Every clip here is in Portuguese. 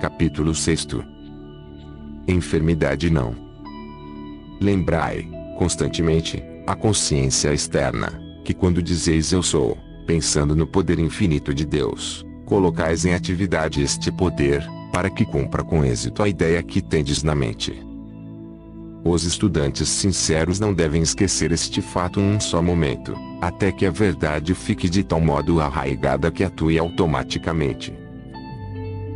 Capítulo 6. Enfermidade não. Lembrai, constantemente, a consciência externa, que quando dizeis eu sou, pensando no poder infinito de Deus, colocais em atividade este poder, para que cumpra com êxito a ideia que tendes na mente. Os estudantes sinceros não devem esquecer este fato um só momento, até que a verdade fique de tal modo arraigada que atue automaticamente.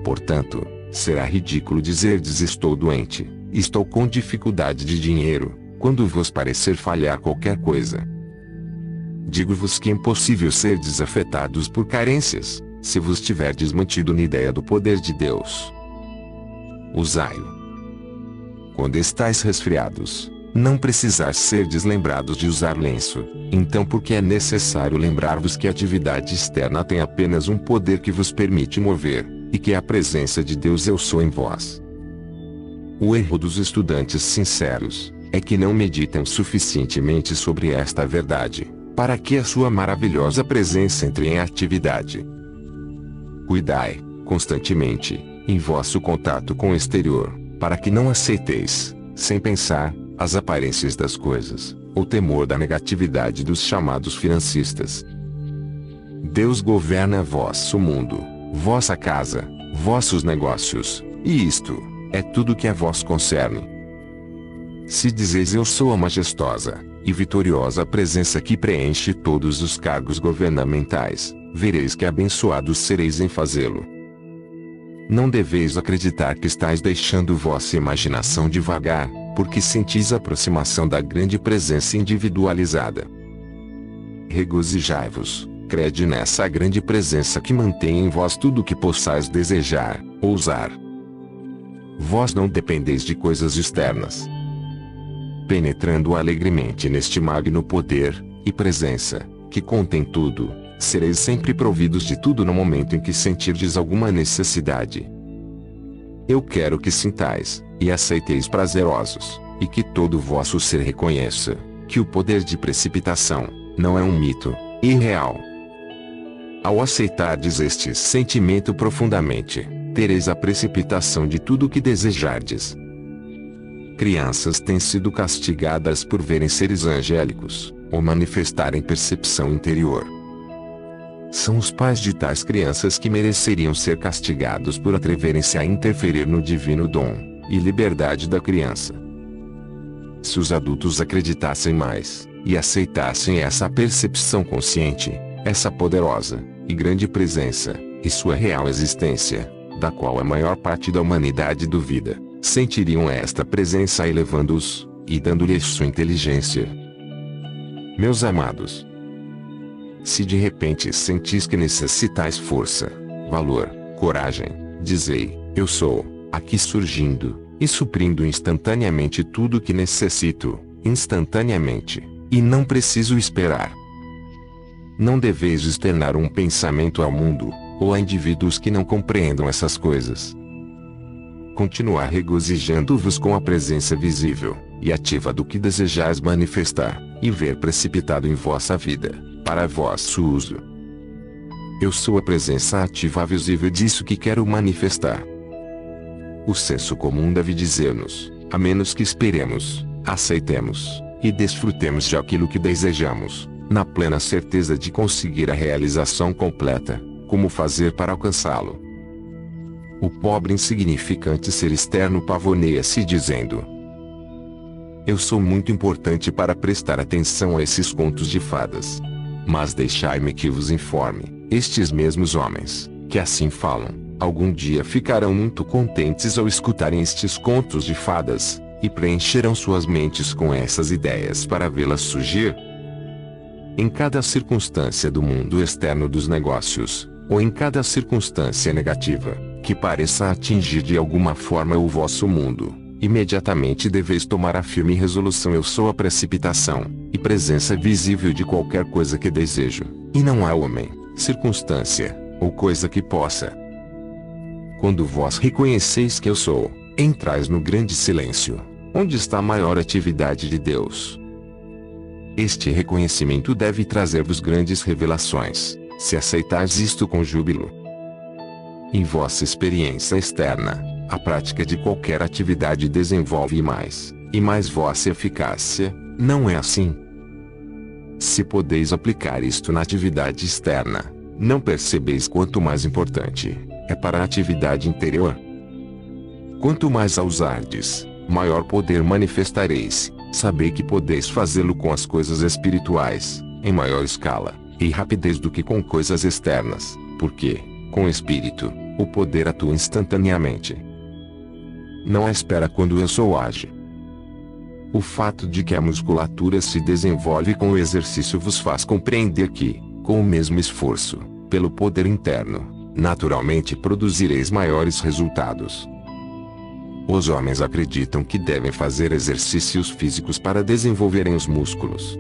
Portanto, será ridículo dizerdes estou doente, estou com dificuldade de dinheiro, quando vos parecer falhar qualquer coisa. Digo-vos que é impossível ser desafetados por carências, se vos tiverdes mantido na ideia do poder de Deus. Usai-o. Quando estáis resfriados, não precisais ser deslembrados de usar lenço, então porque é necessário lembrar-vos que a atividade externa tem apenas um poder que vos permite mover, e que é a presença de Deus eu sou em vós. O erro dos estudantes sinceros, é que não meditam suficientemente sobre esta verdade, para que a sua maravilhosa presença entre em atividade. Cuidai, constantemente, em vosso contato com o exterior, para que não aceiteis, sem pensar, as aparências das coisas, ou temor da negatividade dos chamados financistas. Deus governa vosso mundo, vossa casa, vossos negócios, e isto é tudo que a vós concerne. Se dizeis eu sou a majestosa e vitoriosa presença que preenche todos os cargos governamentais, vereis que abençoados sereis em fazê-lo. Não deveis acreditar que estáis deixando vossa imaginação divagar, porque sentis a aproximação da grande presença individualizada. Regozijai-vos, crede nessa grande presença que mantém em vós tudo o que possais desejar, ou usar. Vós não dependeis de coisas externas. Penetrando alegremente neste magno poder e presença, que contém tudo, sereis sempre providos de tudo no momento em que sentirdes alguma necessidade. Eu quero que sintais, e aceiteis prazerosos, e que todo vosso ser reconheça, que o poder de precipitação, não é um mito, irreal. Ao aceitardes este sentimento profundamente, tereis a precipitação de tudo o que desejardes. Crianças têm sido castigadas por verem seres angélicos, ou manifestarem percepção interior. São os pais de tais crianças que mereceriam ser castigados por atreverem-se a interferir no divino dom e liberdade da criança. Se os adultos acreditassem mais, e aceitassem essa percepção consciente, essa poderosa e grande presença, e sua real existência, da qual a maior parte da humanidade duvida, sentiriam esta presença elevando-os, e dando-lhes sua inteligência. Meus amados, se de repente sentis que necessitais força, valor, coragem, dizei, eu sou, aqui surgindo, e suprindo instantaneamente tudo o que necessito, instantaneamente, e não preciso esperar. Não deveis externar um pensamento ao mundo, ou a indivíduos que não compreendam essas coisas. Continuar regozijando-vos com a presença visível e ativa do que desejais manifestar, e ver precipitado em vossa vida, para vosso uso. Eu sou a presença ativa visível disso que quero manifestar. O senso comum deve dizer-nos, a menos que esperemos, aceitemos, e desfrutemos de aquilo que desejamos, na plena certeza de conseguir a realização completa, como fazer para alcançá-lo. O pobre insignificante ser externo pavoneia-se dizendo: eu sou muito importante para prestar atenção a esses contos de fadas. Mas deixai-me que vos informe, estes mesmos homens, que assim falam, algum dia ficarão muito contentes ao escutarem estes contos de fadas, e preencherão suas mentes com essas ideias para vê-las surgir. Em cada circunstância do mundo externo dos negócios, ou em cada circunstância negativa, que pareça atingir de alguma forma o vosso mundo, imediatamente deveis tomar a firme resolução: eu sou a precipitação e presença visível de qualquer coisa que desejo, e não há homem, circunstância, ou coisa que possa. Quando vós reconheceis que eu sou, entrais no grande silêncio, onde está a maior atividade de Deus. Este reconhecimento deve trazer-vos grandes revelações, se aceitais isto com júbilo. Em vossa experiência externa, a prática de qualquer atividade desenvolve mais, e mais vossa eficácia, não é assim? Se podeis aplicar isto na atividade externa, não percebeis quanto mais importante é para a atividade interior? Quanto mais a usardes, maior poder manifestareis. Sabei que podeis fazê-lo com as coisas espirituais, em maior escala e rapidez do que com coisas externas, porque, com o espírito, o poder atua instantaneamente. Não espera quando eu sou age. O fato de que a musculatura se desenvolve com o exercício vos faz compreender que, com o mesmo esforço, pelo poder interno, naturalmente produzireis maiores resultados. Os homens acreditam que devem fazer exercícios físicos para desenvolverem os músculos.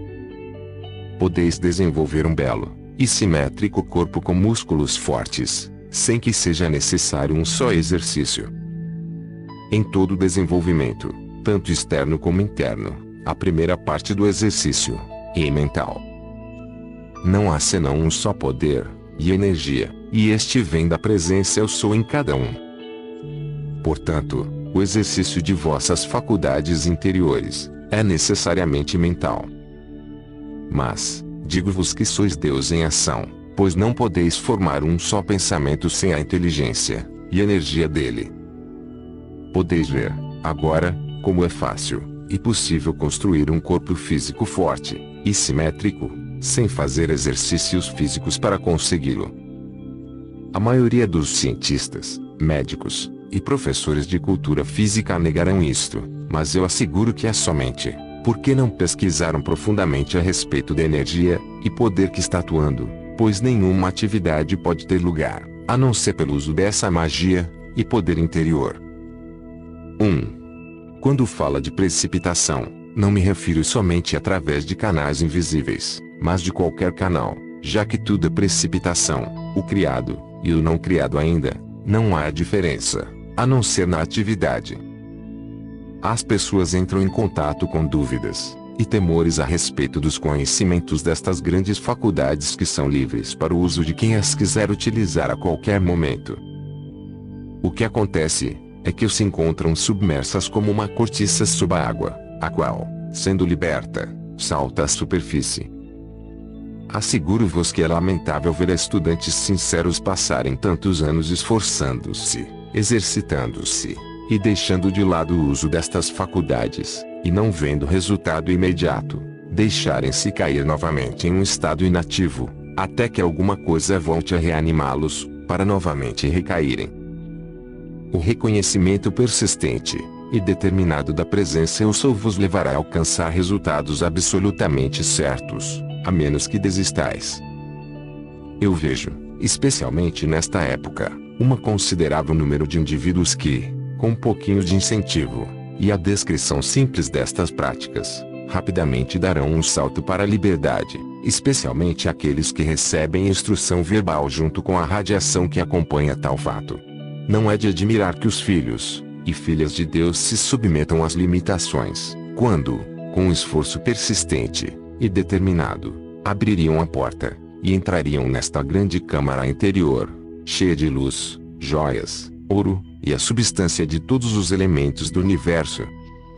Podeis desenvolver um belo e simétrico corpo com músculos fortes, sem que seja necessário um só exercício. Em todo desenvolvimento, tanto externo como interno, a primeira parte do exercício é mental. Não há senão um só poder e energia, e este vem da presença eu sou em cada um. Portanto, o exercício de vossas faculdades interiores é necessariamente mental. Mas, digo-vos que sois Deus em ação, pois não podeis formar um só pensamento sem a inteligência e energia dele. Podeis ver, agora, como é fácil e possível construir um corpo físico forte e simétrico, sem fazer exercícios físicos para consegui-lo. A maioria dos cientistas, médicos e professores de cultura física negarão isto, mas eu asseguro que é somente porque não pesquisaram profundamente a respeito da energia e poder que está atuando, pois nenhuma atividade pode ter lugar, a não ser pelo uso dessa magia e poder interior. 1. Quando fala de precipitação, não me refiro somente através de canais invisíveis, mas de qualquer canal, já que tudo é precipitação, o criado e o não criado ainda, não há diferença, a não ser na atividade. As pessoas entram em contato com dúvidas e temores a respeito dos conhecimentos destas grandes faculdades que são livres para o uso de quem as quiser utilizar a qualquer momento. O que acontece é que se encontram submersas como uma cortiça sob a água, a qual, sendo liberta, salta à superfície. Asseguro-vos que é lamentável ver estudantes sinceros passarem tantos anos esforçando-se, exercitando-se, e deixando de lado o uso destas faculdades, e não vendo resultado imediato, deixarem-se cair novamente em um estado inativo, até que alguma coisa volte a reanimá-los, para novamente recaírem. O reconhecimento persistente e determinado da presença eu sou vos levará a alcançar resultados absolutamente certos, a menos que desistais. Eu vejo, especialmente nesta época, uma considerável número de indivíduos que, com um pouquinho de incentivo, e a descrição simples destas práticas, rapidamente darão um salto para a liberdade, especialmente aqueles que recebem instrução verbal junto com a radiação que acompanha tal fato. Não é de admirar que os filhos e filhas de Deus se submetam às limitações, quando, com um esforço persistente e determinado, abririam a porta e entrariam nesta grande câmara interior, cheia de luz, joias, ouro e a substância de todos os elementos do universo.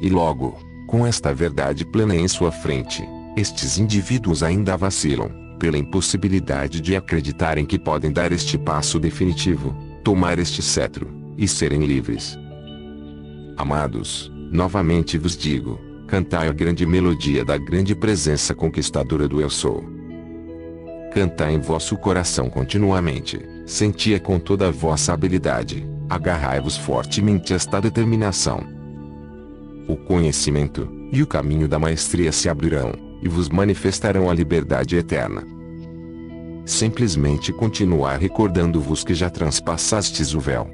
E logo, com esta verdade plena em sua frente, estes indivíduos ainda vacilam, pela impossibilidade de acreditarem que podem dar este passo definitivo, tomar este cetro e serem livres. Amados, novamente vos digo, cantai a grande melodia da grande presença conquistadora do Eu Sou. Cantai em vosso coração continuamente, senti-a com toda a vossa habilidade, agarrai-vos fortemente a esta determinação. O conhecimento e o caminho da maestria se abrirão, e vos manifestarão a liberdade eterna. Simplesmente continuar recordando-vos que já transpassastes o véu.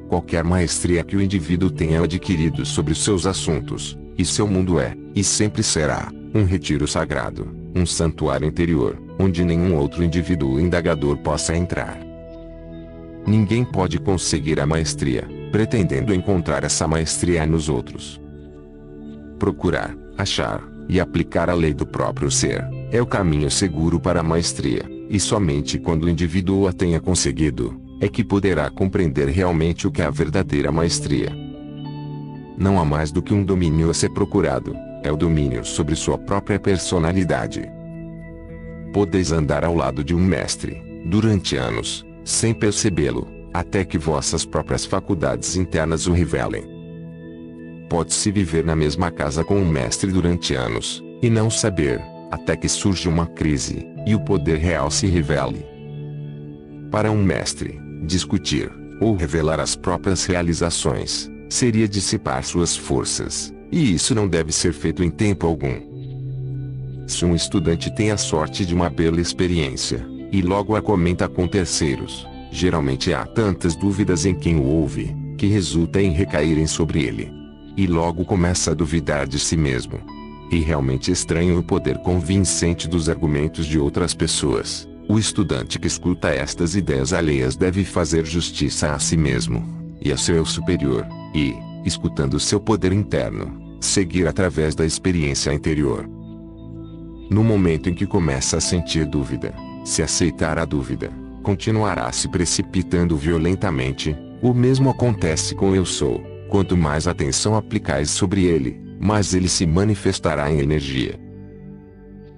Qualquer maestria que o indivíduo tenha adquirido sobre os seus assuntos, e seu mundo é, e sempre será, um retiro sagrado, um santuário interior, onde nenhum outro indivíduo indagador possa entrar. Ninguém pode conseguir a maestria, pretendendo encontrar essa maestria nos outros. Procurar, achar, e aplicar a lei do próprio ser, é o caminho seguro para a maestria, e somente quando o indivíduo a tenha conseguido, é que poderá compreender realmente o que é a verdadeira maestria. Não há mais do que um domínio a ser procurado, é o domínio sobre sua própria personalidade. Podeis andar ao lado de um mestre, durante anos, sem percebê-lo, até que vossas próprias faculdades internas o revelem. Pode-se viver na mesma casa com um mestre durante anos, e não saber, até que surge uma crise, e o poder real se revele. Para um mestre, discutir, ou revelar as próprias realizações, seria dissipar suas forças, e isso não deve ser feito em tempo algum. Se um estudante tem a sorte de uma bela experiência, e logo a comenta com terceiros, geralmente há tantas dúvidas em quem o ouve, que resulta em recaírem sobre ele. E logo começa a duvidar de si mesmo. E realmente estranho o poder convincente dos argumentos de outras pessoas. O estudante que escuta estas ideias alheias deve fazer justiça a si mesmo, e a seu eu superior, e, escutando seu poder interno, seguir através da experiência interior. No momento em que começa a sentir dúvida, se aceitar a dúvida, continuará se precipitando violentamente. O mesmo acontece com eu sou. Quanto mais atenção aplicais sobre ele, mais ele se manifestará em energia.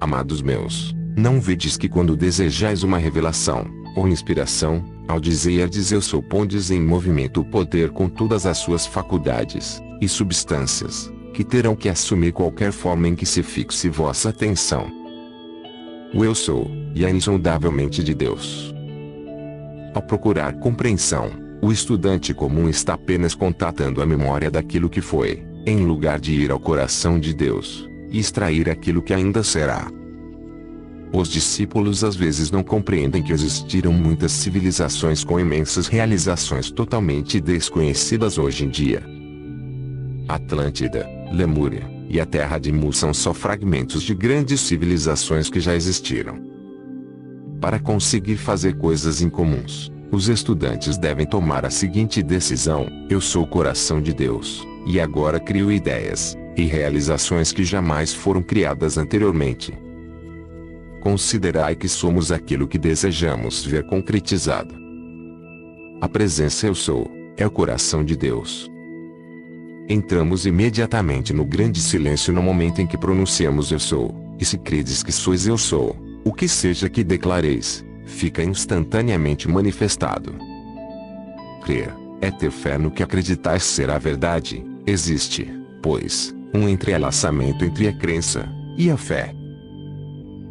Amados meus, não vedes que quando desejais uma revelação, ou inspiração, ao dizeres eu sou, pondes em movimento o poder com todas as suas faculdades, e substâncias, que terão que assumir qualquer forma em que se fixe vossa atenção. O eu sou, e é insondavelmente de Deus. Ao procurar compreensão, o estudante comum está apenas contatando a memória daquilo que foi, em lugar de ir ao coração de Deus, e extrair aquilo que ainda será. Os discípulos às vezes não compreendem que existiram muitas civilizações com imensas realizações totalmente desconhecidas hoje em dia. Atlântida, Lemúria, e a Terra de Mu são só fragmentos de grandes civilizações que já existiram. Para conseguir fazer coisas incomuns, os estudantes devem tomar a seguinte decisão: eu sou o coração de Deus, e agora crio ideias e realizações que jamais foram criadas anteriormente. Considerai que somos aquilo que desejamos ver concretizado. A presença eu sou, é o coração de Deus. Entramos imediatamente no grande silêncio no momento em que pronunciamos eu sou, e se credes que sois eu sou, o que seja que declareis, fica instantaneamente manifestado. Crer, é ter fé no que acreditais ser a verdade. Existe, pois, um entrelaçamento entre a crença e a fé.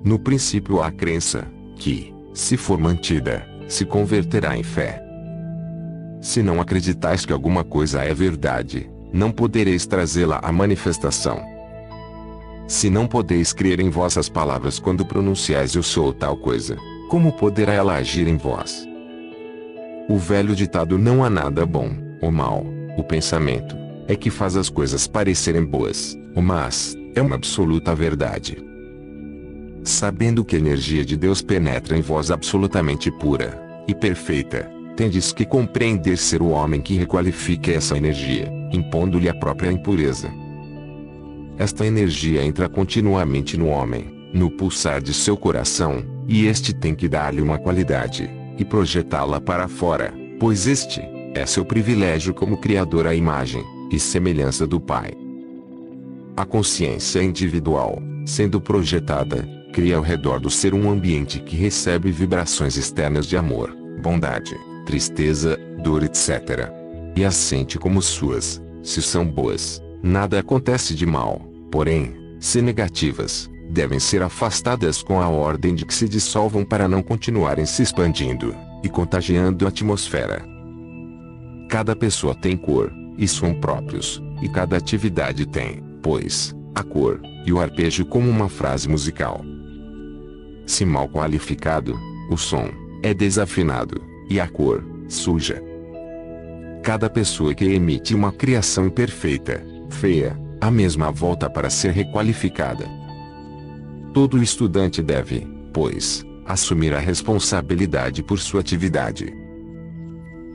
No princípio há a crença, que, se for mantida, se converterá em fé. Se não acreditais que alguma coisa é verdade, não podereis trazê-la à manifestação. Se não podeis crer em vossas palavras quando pronunciais eu sou tal coisa, como poderá ela agir em vós? O velho ditado não há nada bom ou mal, o pensamento, é que faz as coisas parecerem boas, mas, é uma absoluta verdade. Sabendo que a energia de Deus penetra em vós absolutamente pura e perfeita, tendes que compreender ser o homem que requalifica essa energia, impondo-lhe a própria impureza. Esta energia entra continuamente no homem, no pulsar de seu coração, e este tem que dar-lhe uma qualidade, e projetá-la para fora, pois este é seu privilégio como Criador à imagem e semelhança do Pai. A consciência individual, sendo projetada, cria ao redor do ser um ambiente que recebe vibrações externas de amor, bondade, tristeza, dor, etc. E as sente como suas. Se são boas, nada acontece de mal, porém, se negativas, devem ser afastadas com a ordem de que se dissolvam para não continuarem se expandindo e contagiando a atmosfera. Cada pessoa tem cor e som próprios, e cada atividade tem, pois, a cor e o arpejo como uma frase musical. Se mal qualificado, o som é desafinado e a cor suja. Cada pessoa que emite uma criação imperfeita, feia, a mesma volta para ser requalificada. Todo estudante deve, pois, assumir a responsabilidade por sua atividade.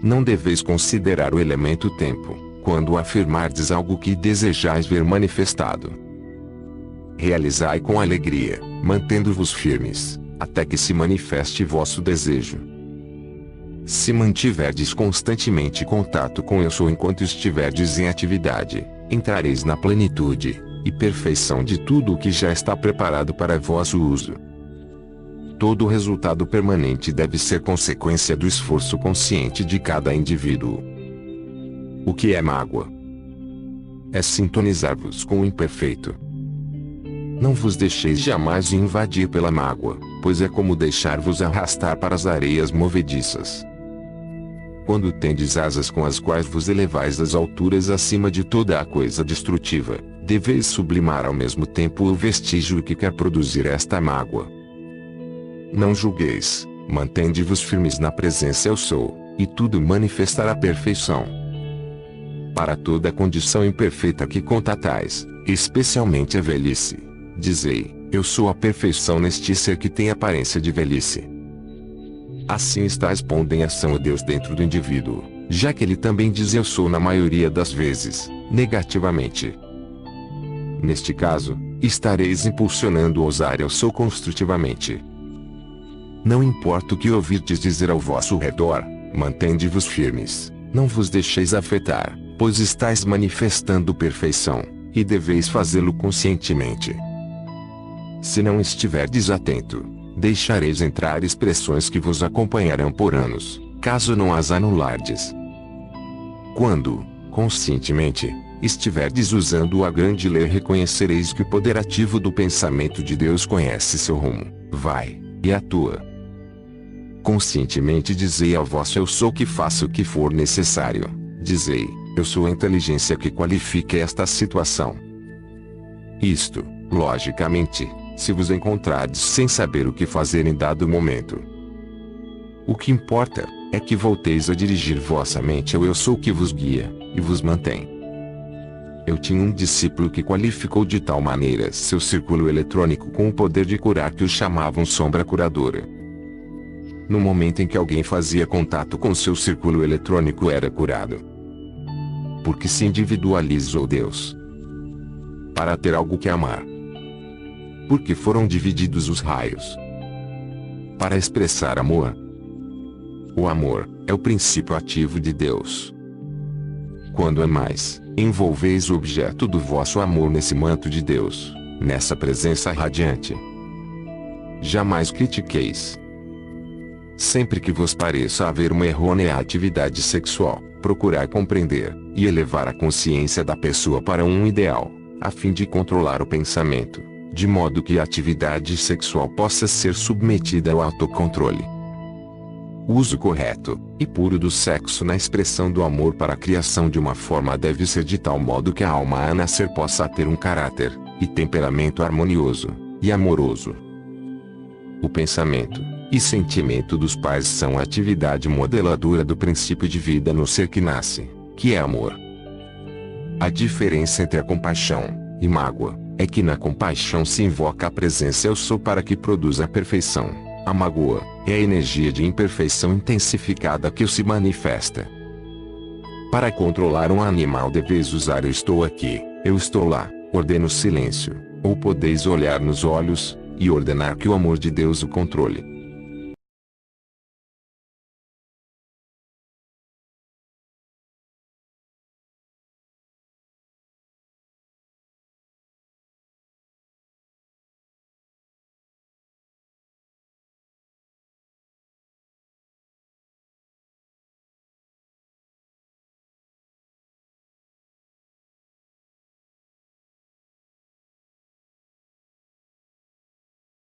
Não deveis considerar o elemento tempo, quando afirmardes algo que desejais ver manifestado. Realizai com alegria, mantendo-vos firmes, até que se manifeste vosso desejo. Se mantiverdes constantemente contato com Eu Sou enquanto estiverdes em atividade, entrareis na plenitude e perfeição de tudo o que já está preparado para vosso uso. Todo resultado permanente deve ser consequência do esforço consciente de cada indivíduo. O que é mágoa? É sintonizar-vos com o imperfeito. Não vos deixeis jamais invadir pela mágoa, pois é como deixar-vos arrastar para as areias movediças. Quando tendes asas com as quais vos elevais às alturas acima de toda a coisa destrutiva, deveis sublimar ao mesmo tempo o vestígio que quer produzir esta mágoa. Não julgueis, mantende-vos firmes na presença Eu Sou, e tudo manifestará perfeição. Para toda a condição imperfeita que contatais, especialmente a velhice, dizei, Eu sou a perfeição neste ser que tem aparência de velhice. Assim está expondo em ação o Deus dentro do indivíduo, já que ele também diz Eu Sou na maioria das vezes, negativamente. Neste caso, estareis impulsionando o ousar Eu Sou construtivamente. Não importa o que ouvirdes dizer ao vosso redor, mantende-vos firmes, não vos deixeis afetar, pois estáis manifestando perfeição, e deveis fazê-lo conscientemente. Se não estiverdes atento, deixareis entrar expressões que vos acompanharão por anos, caso não as anulardes. Quando, conscientemente, estiverdes usando a grande lei, reconhecereis que o poder ativo do pensamento de Deus conhece seu rumo, vai, e atua. Conscientemente dizei ao vosso Eu Sou que faça o que for necessário, dizei, Eu sou a inteligência que qualifique esta situação. Isto, logicamente, se vos encontrardes sem saber o que fazer em dado momento. O que importa, é que volteis a dirigir vossa mente ao Eu Sou que vos guia, e vos mantém. Eu tinha um discípulo que qualificou de tal maneira seu círculo eletrônico com o poder de curar que o chamavam sombra curadora. No momento em que alguém fazia contato com seu círculo eletrônico era curado. Porque se individualizou Deus. Para ter algo que amar. Porque foram divididos os raios. Para expressar amor. O amor é o princípio ativo de Deus. Quando amais, envolveis o objeto do vosso amor nesse manto de Deus, nessa presença radiante. Jamais critiqueis. Sempre que vos pareça haver uma errônea atividade sexual, procurai compreender e elevar a consciência da pessoa para um ideal, a fim de controlar o pensamento, de modo que a atividade sexual possa ser submetida ao autocontrole. O uso correto e puro do sexo na expressão do amor para a criação de uma forma deve ser de tal modo que a alma a nascer possa ter um caráter e temperamento harmonioso e amoroso. O pensamento e sentimento dos pais são a atividade modeladora do princípio de vida no ser que nasce, que é amor. A diferença entre a compaixão e mágoa é que na compaixão se invoca a presença Eu Sou para que produza a perfeição. A mágoa é a energia de imperfeição intensificada que se manifesta. Para controlar um animal deveis usar Eu estou aqui, eu estou lá, ordena o silêncio, ou podeis olhar nos olhos e ordenar que o amor de Deus o controle.